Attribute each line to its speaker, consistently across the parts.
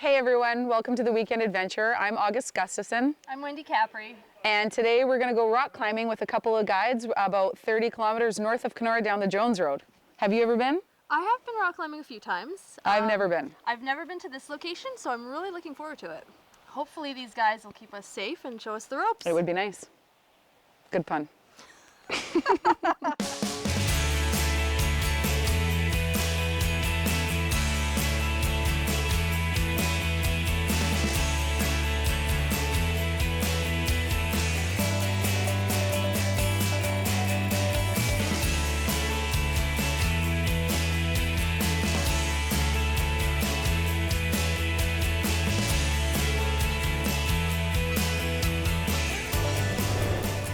Speaker 1: Hey everyone, welcome to the Weekend Adventure. I'm August Gustafson.
Speaker 2: I'm Wendy Capri.
Speaker 1: And today we're going to go rock climbing with a couple of guides about 30 kilometers north of Kenora down the Jones Road. Have you ever been?
Speaker 2: I have been rock climbing a few times.
Speaker 1: I've never been.
Speaker 2: I've never been to this location, so I'm really looking forward to it. Hopefully these guys will keep us safe and show us the ropes.
Speaker 1: It would be nice. Good pun.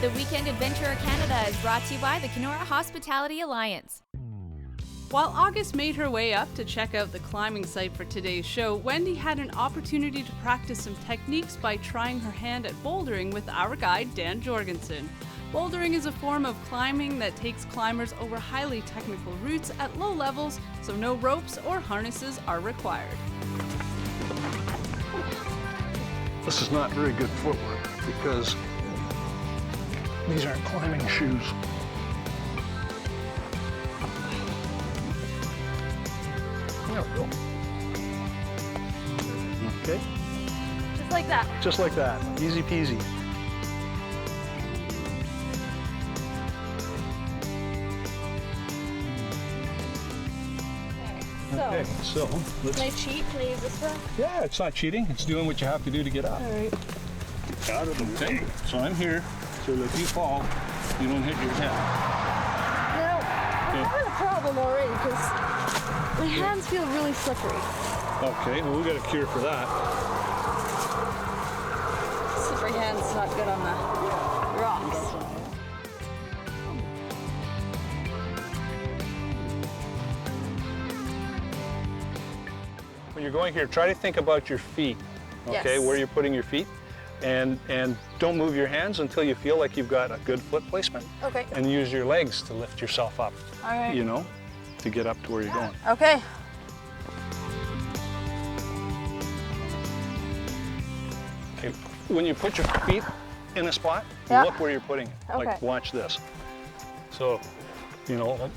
Speaker 3: The Weekend Adventurer Canada is brought to you by the Kenora Hospitality Alliance.
Speaker 4: While August made her way up to check out the climbing site for today's show, Wendy had an opportunity to practice some techniques by trying her hand at bouldering with our guide, Dan Jorgensen. Bouldering is a form of climbing that takes climbers over highly technical routes at low levels, so no ropes or harnesses are required.
Speaker 5: This is not very good footwork because these aren't climbing shoes. There we go. Okay.
Speaker 2: Just like that.
Speaker 5: Just like that. Easy peasy. Okay, so let's...
Speaker 2: Can I cheat? Can I use this one?
Speaker 5: Yeah, it's not cheating. It's doing what you have to do to get up.
Speaker 2: All right.
Speaker 5: Out of the way. So I'm here so that if you fall, you don't hit your head.
Speaker 2: Now, I'm having a problem already because my hands feel really slippery.
Speaker 5: Okay, well we got a cure for that.
Speaker 2: Slippery hands not good on the rocks.
Speaker 5: When you're going here, try to think about your feet, okay,
Speaker 2: Yes.
Speaker 5: where you're putting your feet, and don't move your hands until you feel like you've got a good foot placement.
Speaker 2: Okay.
Speaker 5: And use your legs to lift yourself up,
Speaker 2: All right.
Speaker 5: you know, to get up to where you're going.
Speaker 2: Okay.
Speaker 5: Okay. When you put your feet in a spot,
Speaker 2: Yeah.
Speaker 5: look where you're putting it.
Speaker 2: Okay.
Speaker 5: Like, watch this. So, you know, like,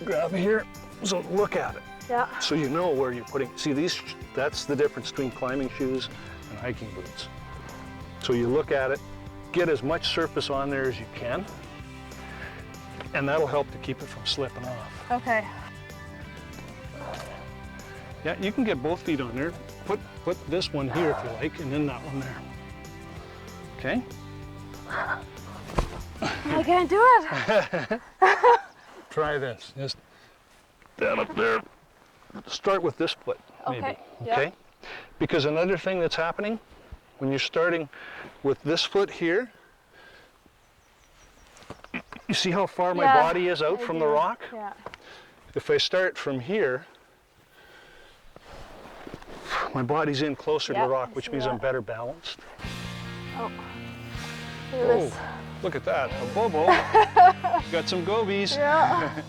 Speaker 5: grab here, so look at it.
Speaker 2: Yeah.
Speaker 5: So you know where you're putting, see these, that's the difference between climbing shoes and hiking boots. So you look at it, get as much surface on there as you can, and that'll help to keep it from slipping off.
Speaker 2: Okay.
Speaker 5: Yeah, you can get both feet on there. Put this one here if you like, and then that one there. Okay?
Speaker 2: I can't do it.
Speaker 5: Try this, just that up there. Start with this foot, maybe,
Speaker 2: Okay, yeah.
Speaker 5: okay? Because another thing that's happening, when you're starting with this foot here, you see how far my body is out from the rock?
Speaker 2: Yeah.
Speaker 5: If I start from here, my body's in closer to
Speaker 2: Yeah,
Speaker 5: the rock,
Speaker 2: I
Speaker 5: which
Speaker 2: see
Speaker 5: means
Speaker 2: that.
Speaker 5: I'm better balanced.
Speaker 2: Oh. Look at
Speaker 5: Oh,
Speaker 2: this.
Speaker 5: look at that, a bobo. Got some gobies.
Speaker 2: Yeah.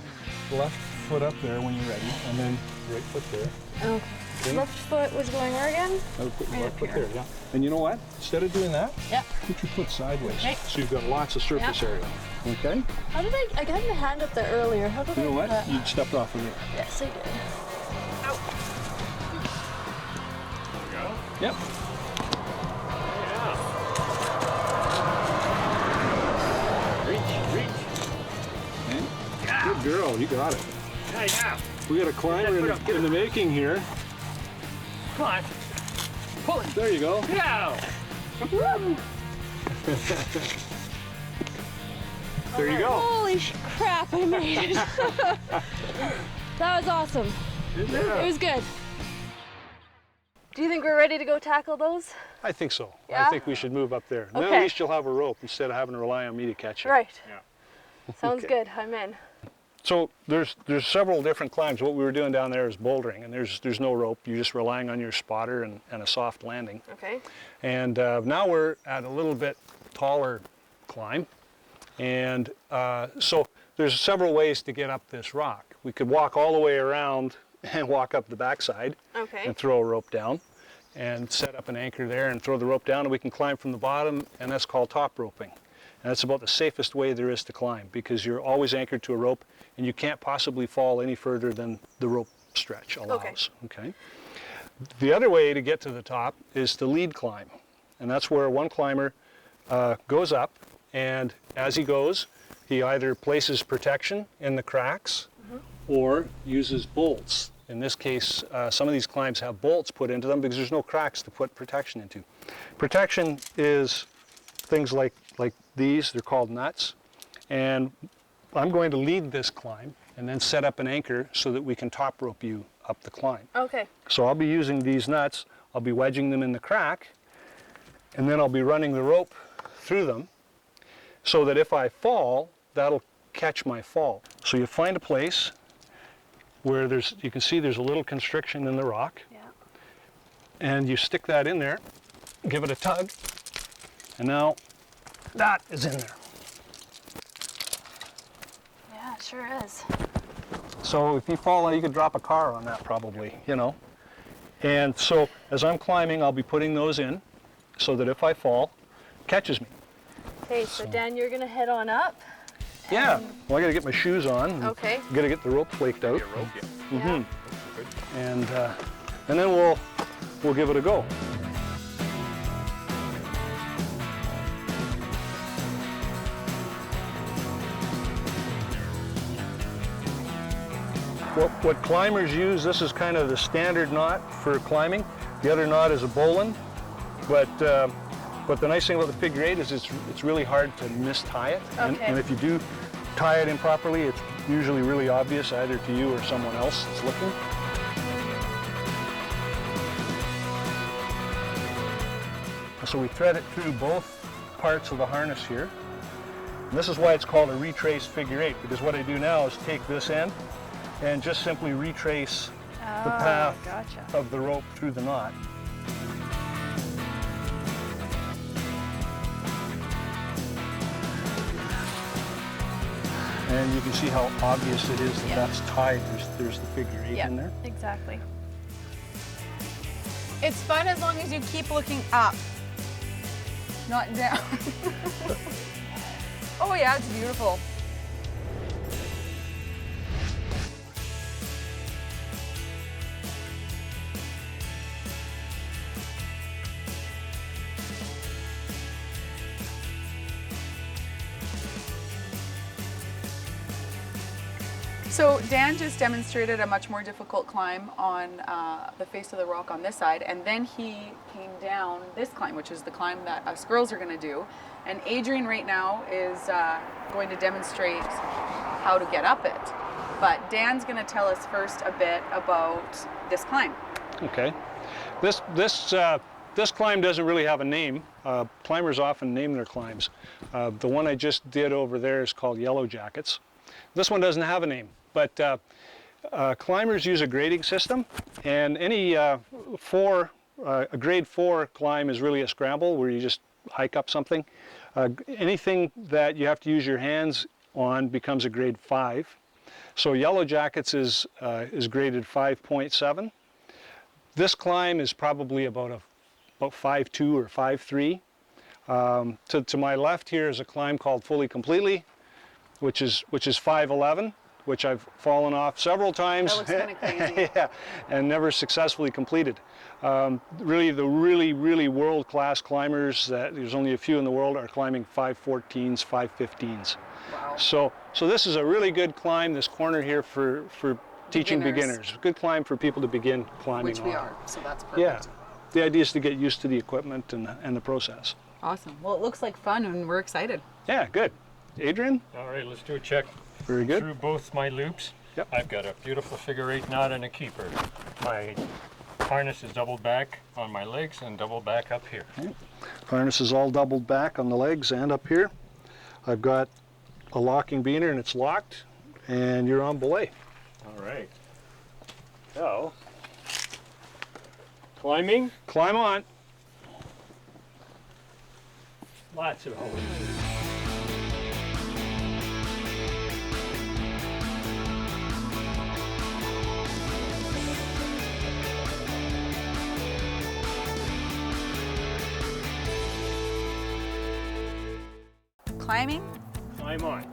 Speaker 5: Left foot up there when you're ready, and then right foot there.
Speaker 2: Okay.
Speaker 5: Okay.
Speaker 2: Left foot was going where again?
Speaker 5: I'll put your
Speaker 2: Right
Speaker 5: left
Speaker 2: up
Speaker 5: foot
Speaker 2: here.
Speaker 5: there, yeah. And you know what? Instead of doing that,
Speaker 2: Yeah.
Speaker 5: put your foot sideways.
Speaker 2: Okay.
Speaker 5: So you've got lots of surface
Speaker 2: Yeah.
Speaker 5: area. Okay?
Speaker 2: How did I had my hand up there earlier. How did
Speaker 5: You know
Speaker 2: I
Speaker 5: what?
Speaker 2: do that?
Speaker 5: You stepped off of there.
Speaker 2: Yes, I did.
Speaker 5: Yep. Okay. Good girl, you got it.
Speaker 6: Yeah.
Speaker 5: We got a climber in the making here.
Speaker 6: Come on. Pull it.
Speaker 5: There you go.
Speaker 6: Yeah.
Speaker 5: There you go.
Speaker 2: Holy crap, I made it. That was awesome. It was good. Do you think we're ready to go tackle those?
Speaker 5: I think so.
Speaker 2: Yeah?
Speaker 5: I think we should move up there. Then
Speaker 2: Okay.
Speaker 5: at least you'll have a rope instead of having to rely on me to catch you.
Speaker 2: Right.
Speaker 6: Yeah.
Speaker 2: Sounds
Speaker 5: Okay.
Speaker 2: good. I'm in.
Speaker 5: So there's several different climbs. What we were doing down there is bouldering, and there's no rope. You're just relying on your spotter and a soft landing.
Speaker 2: Okay.
Speaker 5: And now we're at a little bit taller climb. And so there's several ways to get up this rock. We could walk all the way around and walk up the backside
Speaker 2: Okay.
Speaker 5: and throw a rope down. and set up an anchor there and throw the rope down, and we can climb from the bottom, and that's called top roping. And that's about the safest way there is to climb, because you're always anchored to a rope and you can't possibly fall any further than the rope stretch allows. Okay. The other way to get to the top is to lead climb, and that's where one climber goes up, and as he goes, he either places protection in the cracks or uses bolts. In this case, some of these climbs have bolts put into them because there's no cracks to put protection into. Protection is things like these, they're called nuts, and I'm going to lead this climb and then set up an anchor so that we can top rope you up the climb.
Speaker 2: Okay.
Speaker 5: So I'll be using these nuts, I'll be wedging them in the crack, and then I'll be running the rope through them so that if I fall, that'll catch my fall. So you find a place where you can see there's a little constriction in the rock, and you stick that in there, give it a tug, and now that is in there.
Speaker 2: Yeah, it sure is.
Speaker 5: So if you fall, you could drop a car on that probably, you know. And so as I'm climbing, I'll be putting those in so that if I fall, it catches me.
Speaker 2: Okay, so Dan, you're gonna head on up.
Speaker 5: Yeah, well I gotta get my shoes on.
Speaker 2: Okay.
Speaker 5: Gotta get the rope flaked out.
Speaker 2: Yeah.
Speaker 5: And then we'll give it a go. What climbers use, this is kind of the standard knot for climbing. The other knot is a bowline, but the nice thing about the figure eight is it's really hard to mistie it.
Speaker 2: Okay.
Speaker 5: And if you do tie it improperly, it's usually really obvious either to you or someone else that's looking. So we thread it through both parts of the harness here. And this is why it's called a retrace figure eight, because what I do now is take this end and just simply retrace the path of the rope through the knot. And you can see how obvious it is that that's tied. There's the figure eight in there.
Speaker 2: Exactly.
Speaker 1: It's fun as long as you keep looking up, not down. Oh yeah, it's beautiful. So Dan just demonstrated a much more difficult climb on the face of the rock on this side, and then he came down this climb, which is the climb that us girls are going to do. And Adrian right now is going to demonstrate how to get up it. But Dan's going to tell us first a bit about this climb.
Speaker 5: Okay. This climb doesn't really have a name. Climbers often name their climbs. The one I just did over there is called Yellow Jackets. This one doesn't have a name, but climbers use a grading system, and any a grade 4 climb is really a scramble where you just hike up something. Anything that you have to use your hands on becomes a grade 5. So Yellow Jackets is graded 5.7. This climb is probably about 5.2 or 5.3. To my left here is a climb called Fully Completely, which is 5.11, which I've fallen off several times.
Speaker 1: That looks kind of crazy.
Speaker 5: Yeah, and never successfully completed. Really, the really world-class climbers, that there's only a few in the world, are climbing 5.14s, 5.15s.
Speaker 1: Wow.
Speaker 5: So this is a really good climb, this corner here for teaching beginners. Good climb for people to begin climbing
Speaker 1: Which we
Speaker 5: on.
Speaker 1: are, so that's perfect.
Speaker 5: Yeah, the idea is to get used to the equipment and the process.
Speaker 1: Awesome. Well, it looks like fun, and we're excited.
Speaker 5: Yeah, good. Adrian?
Speaker 6: All right, let's do a check.
Speaker 5: Very good.
Speaker 6: Through both my loops.
Speaker 5: Yep.
Speaker 6: I've got a beautiful figure 8 knot and a keeper. My harness is doubled back on my legs and doubled back up here.
Speaker 5: Okay. Harness is all doubled back on the legs and up here. I've got a locking beaner and it's locked, and you're on belay.
Speaker 6: All right. So, climbing.
Speaker 5: Climb on.
Speaker 6: Lots of holes.
Speaker 1: climbing.
Speaker 6: Climb on.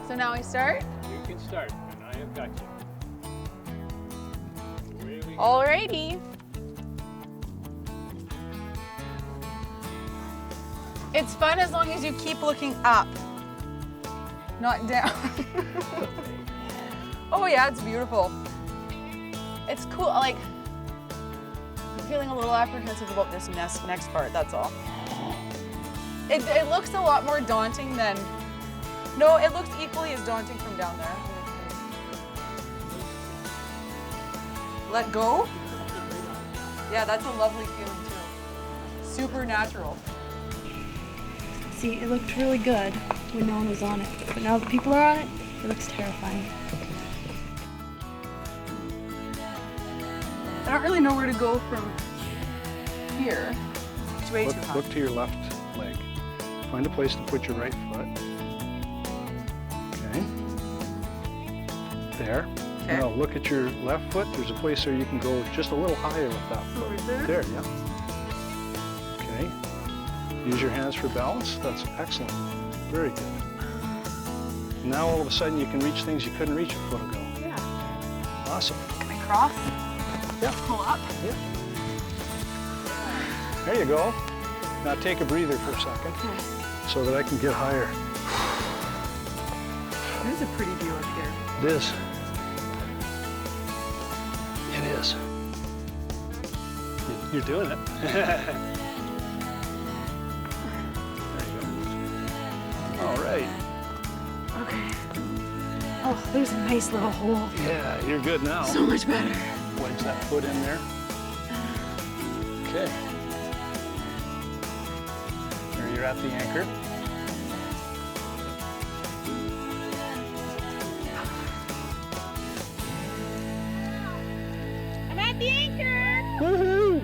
Speaker 1: So now we start.
Speaker 6: You can start, and I have got you. Away we go.
Speaker 1: Alrighty. It's fun as long as you keep looking up, not down. Oh yeah, it's beautiful. It's cool, like, I'm feeling a little apprehensive about this next part, that's all. It looks a lot more daunting than, no, it looks equally as daunting from down there. Let go? Yeah, that's a lovely feeling too. Super natural.
Speaker 2: See, it looked really good when no one was on it, but now that people are on it, it looks terrifying.
Speaker 1: I don't really know where to go from here. It's way too high.
Speaker 5: Look to your left leg. Find a place to put your right foot. Okay. There.
Speaker 1: Okay.
Speaker 5: Now look at your left foot. There's a place where you can go just a little higher with that foot.
Speaker 1: Right there?
Speaker 5: There, yeah. Okay. Use your hands for balance. That's excellent. Very good. Now all of a sudden you can reach things you couldn't reach a foot ago.
Speaker 1: Yeah.
Speaker 5: Awesome.
Speaker 1: Can I cross?
Speaker 5: Yeah.
Speaker 1: Pull up?
Speaker 5: Yeah. There you go. Now take a breather for a second so that I can get higher.
Speaker 1: It is a pretty view up here.
Speaker 5: It is. It is. You're doing it. There you go. All right.
Speaker 2: Okay. Oh, there's a nice little hole.
Speaker 5: Yeah, you're good now.
Speaker 2: So much better.
Speaker 5: Wedge that foot in there. Okay. There you're at the anchor.
Speaker 3: I'm at the anchor!
Speaker 5: Woohoo!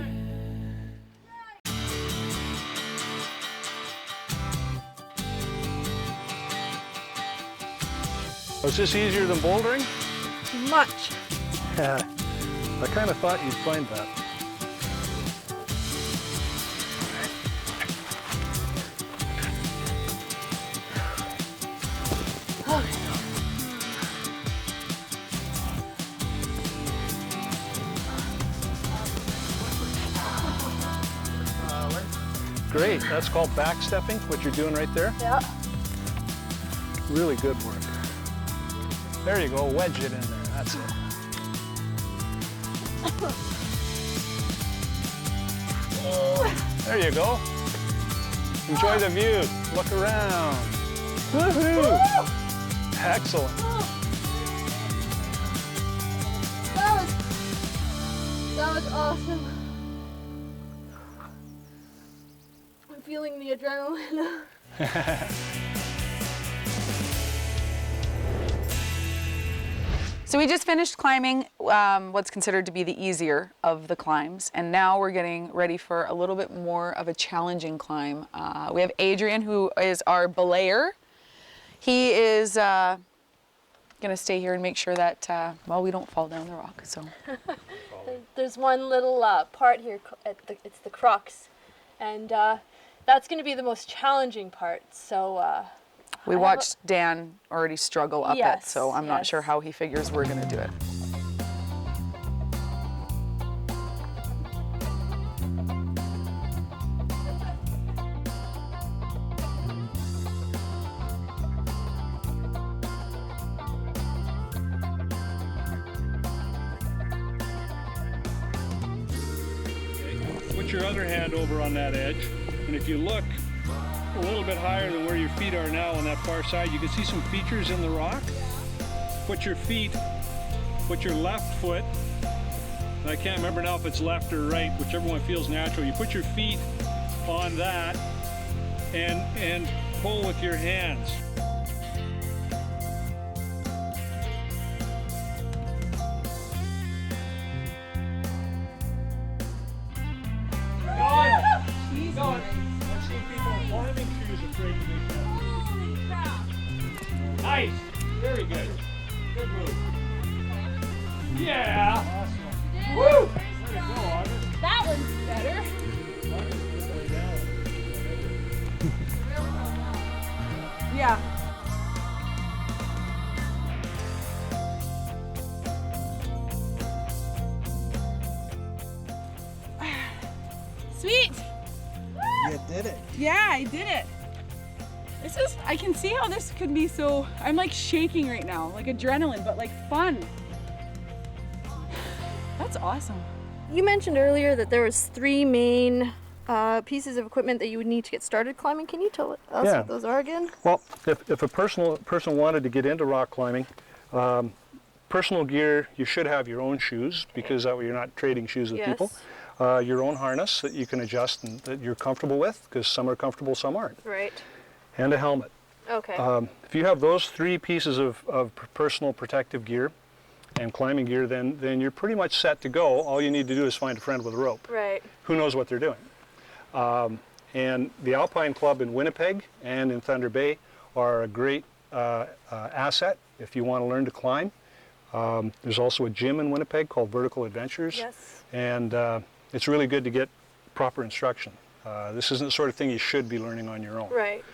Speaker 5: Was this easier than bouldering?
Speaker 2: Much.
Speaker 5: Yeah, I kind of thought you'd find that. Great, that's called backstepping, what you're doing right there.
Speaker 2: Yeah.
Speaker 5: Really good work. There you go, wedge it in there, that's it. There you go. Enjoy the view, look around. Woohoo! Excellent.
Speaker 2: That was awesome. I'm feeling the adrenaline.
Speaker 1: So we just finished climbing what's considered to be the easier of the climbs, and now we're getting ready for a little bit more of a challenging climb. We have Adrian, who is our belayer. He is gonna stay here and make sure that, well, we don't fall down the rock, so.
Speaker 2: There's one little part here, it's the crux, and that's going to be the most challenging part, so...
Speaker 1: We watched Dan already struggle up it, so I'm not
Speaker 2: Yes.
Speaker 1: sure how he figures we're gonna do it.
Speaker 5: Put your other hand over on that edge, and if you look a little bit higher than where your feet are now on that far side, you can see some features in the rock. Put your left foot, and I can't remember now if it's left or right, whichever one feels natural. You put your feet on that and pull with your hands. Nice. Very good. Good move. Yeah. Awesome. Woo. There you go, August.
Speaker 2: That one's better.
Speaker 1: Sweet!
Speaker 7: You did it.
Speaker 1: Yeah, I did it. This is, I can see how this could be so, I'm like shaking right now, like adrenaline, but like fun. That's awesome.
Speaker 2: You mentioned earlier that there was 3 main pieces of equipment that you would need to get started climbing. Can you tell us what those are again?
Speaker 5: Well, if a person wanted to get into rock climbing, personal gear, you should have your own shoes, because that way you're not trading shoes with people. Your own harness that you can adjust and that you're comfortable with, because some are comfortable, some aren't.
Speaker 2: Right.
Speaker 5: And a helmet.
Speaker 2: Okay.
Speaker 5: If you have those 3 pieces of personal protective gear and climbing gear, then you're pretty much set to go. All you need to do is find a friend with a rope.
Speaker 2: Right.
Speaker 5: Who knows what they're doing. And the Alpine Club in Winnipeg and in Thunder Bay are a great asset if you want to learn to climb. There's also a gym in Winnipeg called Vertical Adventures.
Speaker 2: Yes.
Speaker 5: And it's really good to get proper instruction. This isn't the sort of thing you should be learning on your own.
Speaker 2: Right.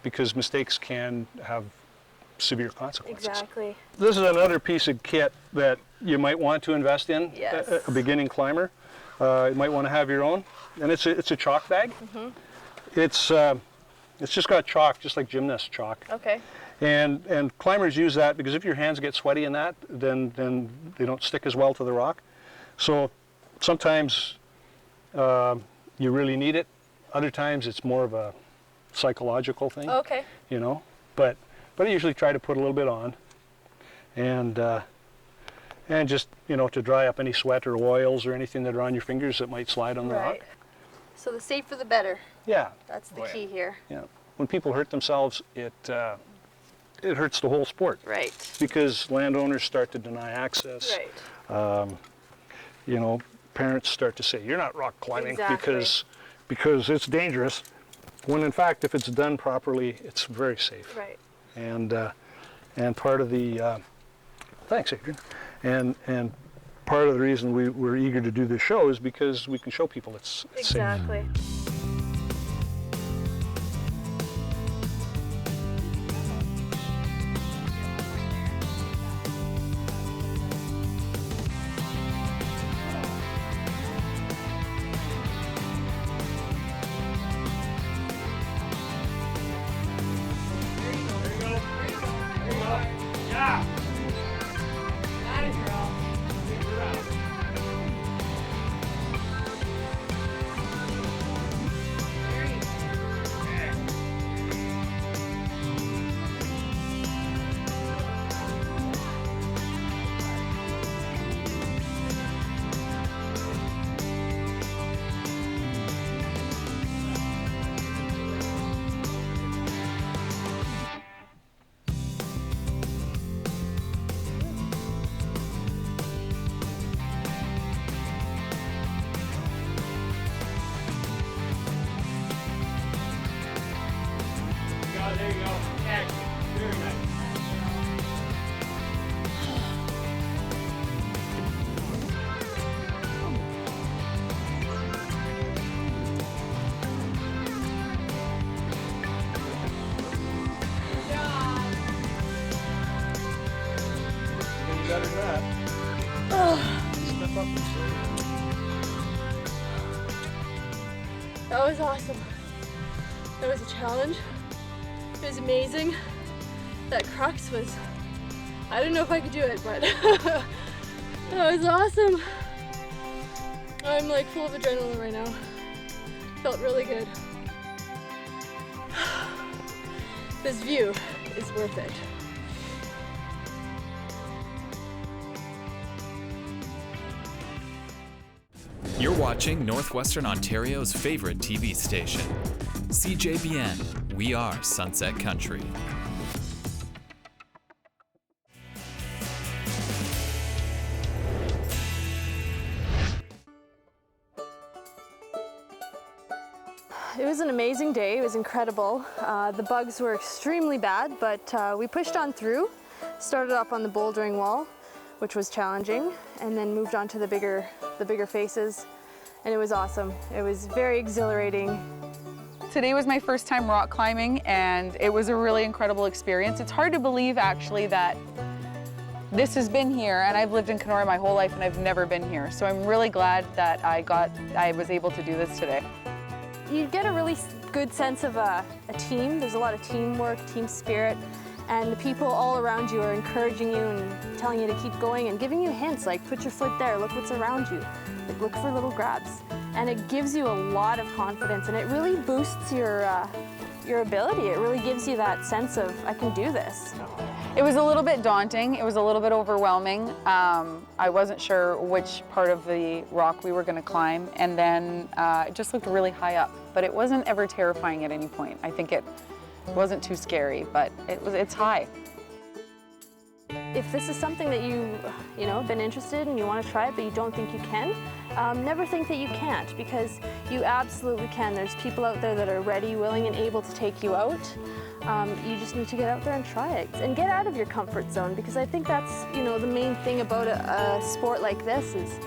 Speaker 5: Because mistakes can have severe consequences.
Speaker 2: Exactly.
Speaker 5: This is another piece of kit that you might want to invest in.
Speaker 2: Yes.
Speaker 5: A beginning climber. You might want to have your own, and it's a chalk bag. It's just got chalk, just like gymnast chalk.
Speaker 2: Okay.
Speaker 5: And climbers use that because if your hands get sweaty in that, then they don't stick as well to the rock. So sometimes you really need it. Other times it's more of a psychological thing.
Speaker 2: Okay.
Speaker 5: You know, but I usually try to put a little bit on, and just, you know, to dry up any sweat or oils or anything that are on your fingers that might slide on the rock.
Speaker 2: So the safer the better.
Speaker 5: Yeah.
Speaker 2: That's the key here.
Speaker 5: Yeah. When people hurt themselves, it hurts the whole sport.
Speaker 2: Right.
Speaker 5: Because landowners start to deny access.
Speaker 2: Right.
Speaker 5: You know, parents start to say, you're not rock climbing
Speaker 2: Exactly.
Speaker 5: because it's dangerous. When in fact, if it's done properly, it's very safe.
Speaker 2: Right.
Speaker 5: And part of the thanks, Adrian. And part of the reason we're eager to do this show is because we can show people it's safe.
Speaker 2: Exactly.
Speaker 6: There you go. Excellent. Very nice.
Speaker 5: Better than that. Step up and say.
Speaker 2: That was awesome. That was a challenge. It was amazing. That crux was, I don't know if I could do it, but that was awesome. I'm like full of adrenaline right now. Felt really good. This view is worth it.
Speaker 8: You're watching Northwestern Ontario's favorite TV station, CJBN. We are Sunset Country.
Speaker 2: It was an amazing day. It was incredible. The bugs were extremely bad, but we pushed on through. Started off on the bouldering wall, which was challenging, and then moved on to the bigger faces, and it was awesome. It was very exhilarating.
Speaker 1: Today was my first time rock climbing, and it was a really incredible experience. It's hard to believe actually that this has been here, and I've lived in Kenora my whole life and I've never been here. So I'm really glad that I was able to do this today.
Speaker 2: You get a really good sense of a team. There's a lot of teamwork, team spirit, and the people all around you are encouraging you and telling you to keep going and giving you hints like put your foot there, look what's around you, like look for little grabs. And it gives you a lot of confidence and it really boosts your ability. It really gives you that sense of I can do this.
Speaker 1: It was a little bit daunting. It was a little bit overwhelming. I wasn't sure which part of the rock we were going to climb, and then it just looked really high up. But it wasn't ever terrifying at any point. I think it wasn't too scary, but it's high.
Speaker 2: If this is something that you know, been interested in and you want to try it, but you don't think you can, never think that you can't, because you absolutely can. There's people out there that are ready, willing, and able to take you out. You just need to get out there and try it and get out of your comfort zone, because I think that's, you know, the main thing about a sport like this is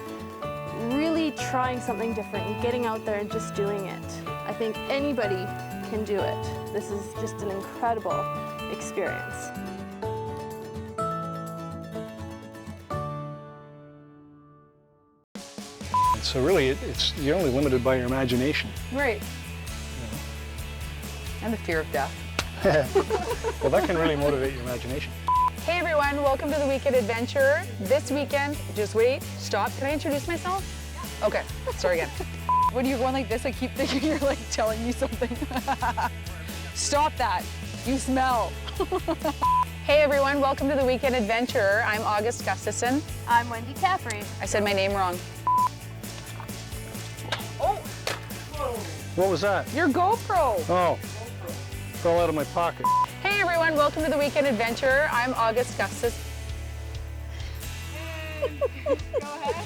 Speaker 2: really trying something different and getting out there and just doing it. I think anybody can do it. This is just an incredible experience.
Speaker 5: So really, you're only limited by your imagination.
Speaker 1: Right. And the fear of death.
Speaker 5: Well, that can really motivate your imagination.
Speaker 1: Hey everyone, welcome to the Weekend Adventure. This weekend, just wait, stop. Can I introduce myself? Okay, start again. When you're going like this, I keep thinking you're like telling me something. Stop that, you smell. Hey everyone, welcome to the Weekend Adventure. I'm August Gustafson.
Speaker 2: I'm Wendy Caffrey.
Speaker 1: I said my name wrong.
Speaker 5: What was that?
Speaker 1: Your GoPro.
Speaker 5: Oh, fell out of my pocket.
Speaker 1: Hey everyone, welcome to the Weekend Adventure. I'm August Gustafson.
Speaker 2: Go ahead.